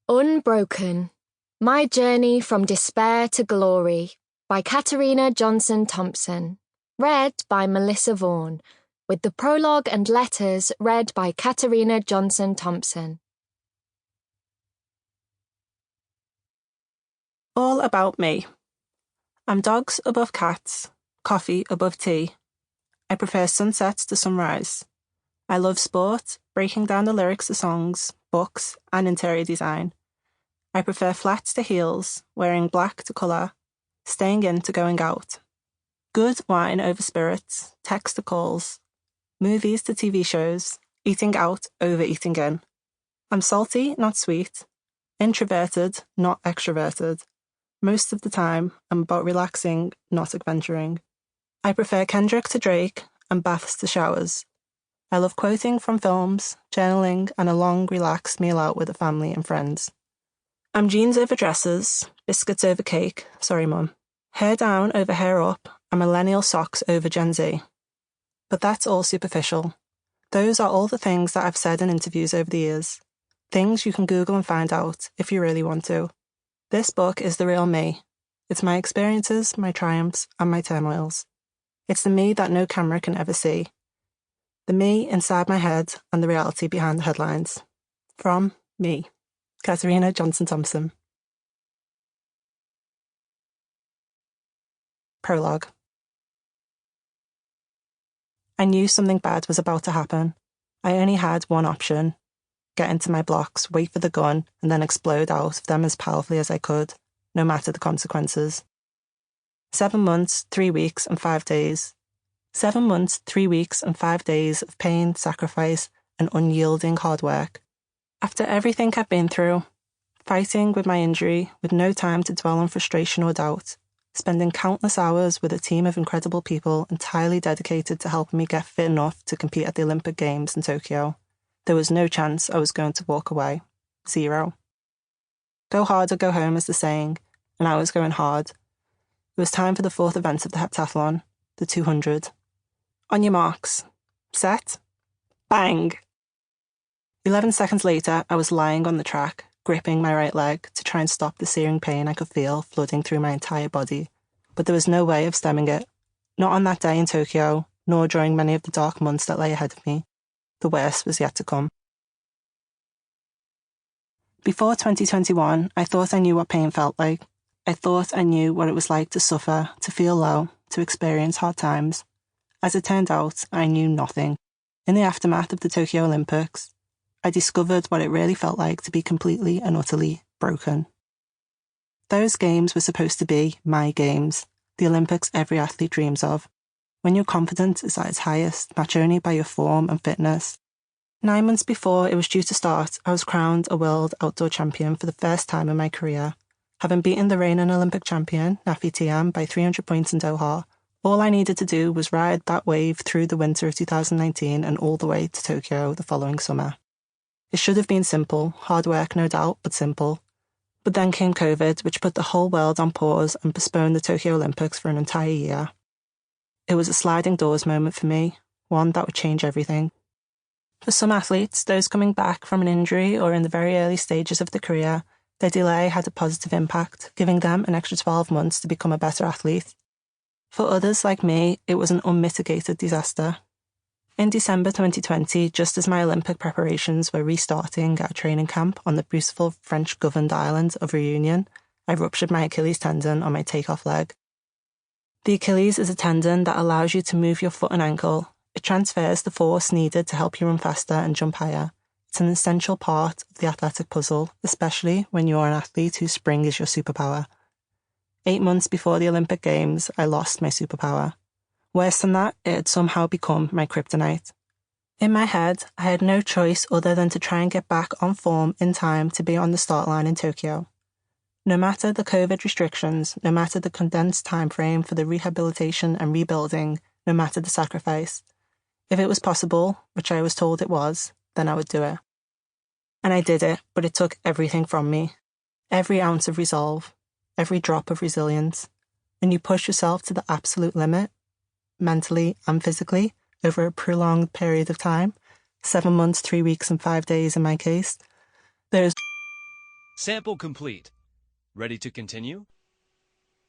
Unbroken, My Journey from Despair to Glory by Katarina Johnson-Thompson, read by Melissa Vaughan, with the prologue and letters read by Katarina Johnson-Thompson. All about me. I'm dogs above cats, coffee above tea. I prefer sunsets to sunrise. I love sport, breaking down the lyrics to songs, books, and interior design. I prefer flats to heels, wearing black to colour, staying in to going out. Good wine over spirits, text to calls, movies to TV shows, eating out over eating in. I'm salty, not sweet, introverted, not extroverted. Most of the time, I'm about relaxing, not adventuring. I prefer Kendrick to Drake and baths to showers. I love quoting from films, journaling, and a long, relaxed meal out with the family and friends. I'm jeans over dresses, biscuits over cake, sorry mum, hair down over hair up, and millennial socks over Gen Z. But that's all superficial. Those are all the things that I've said in interviews over the years. Things you can Google and find out if you really want to. This book is the real me. It's my experiences, my triumphs, and my turmoils. It's the me that no camera can ever see. The me inside my head and the reality behind the headlines. From me, Katarina Johnson-Thompson. Prologue. I knew something bad was about to happen. I only had one option. Get into my blocks, wait for the gun, and then explode out of them as powerfully as I could, no matter the consequences. 7 months, 3 weeks, and 5 days. 7 months, 3 weeks, and 5 days of pain, sacrifice, and unyielding hard work. After everything I've been through, fighting with my injury, with no time to dwell on frustration or doubt, spending countless hours with a team of incredible people entirely dedicated to helping me get fit enough to compete at the Olympic Games in Tokyo, there was no chance I was going to walk away. Zero. Go hard or go home is the saying, and I was going hard. It was time for the fourth event of the heptathlon, the 200. On your marks. Set. Bang! 11 seconds later, I was lying on the track, gripping my right leg to try and stop the searing pain I could feel flooding through my entire body. But there was no way of stemming it. Not on that day in Tokyo, nor during many of the dark months that lay ahead of me. The worst was yet to come. Before 2021, I thought I knew what pain felt like. I thought I knew what it was like to suffer, to feel low, to experience hard times. As it turned out, I knew nothing. In the aftermath of the Tokyo Olympics, I discovered what it really felt like to be completely and utterly broken. Those games were supposed to be my games, the Olympics every athlete dreams of. When your confidence is at its highest, matched only by your form and fitness. 9 months before it was due to start, I was crowned a world outdoor champion for the first time in my career. Having beaten the reigning Olympic champion, Nafi Thiam, by 300 points in Doha, all I needed to do was ride that wave through the winter of 2019 and all the way to Tokyo the following summer. It should have been simple, hard work no doubt, but simple. But then came COVID, which put the whole world on pause and postponed the Tokyo Olympics for an entire year. It was a sliding doors moment for me, one that would change everything. For some athletes, those coming back from an injury or in the very early stages of their career, their delay had a positive impact, giving them an extra 12 months to become a better athlete. For others like me, it was an unmitigated disaster. In December 2020, just as my Olympic preparations were restarting at a training camp on the beautiful French-governed island of Réunion, I ruptured my Achilles tendon on my takeoff leg. The Achilles is a tendon that allows you to move your foot and ankle. It transfers the force needed to help you run faster and jump higher. It's an essential part of the athletic puzzle, especially when you're an athlete whose spring is your superpower. 8 months before the Olympic Games, I lost my superpower. Worse than that, it had somehow become my kryptonite. In my head, I had no choice other than to try and get back on form in time to be on the start line in Tokyo. No matter the COVID restrictions, no matter the condensed time frame for the rehabilitation and rebuilding, no matter the sacrifice. If it was possible, which I was told it was, then I would do it. And I did it, but it took everything from me. Every ounce of resolve, every drop of resilience. When you push yourself to the absolute limit, mentally and physically, over a prolonged period of time, 7 months, 3 weeks, and 5 days in my case, there's Sample complete. Ready to continue?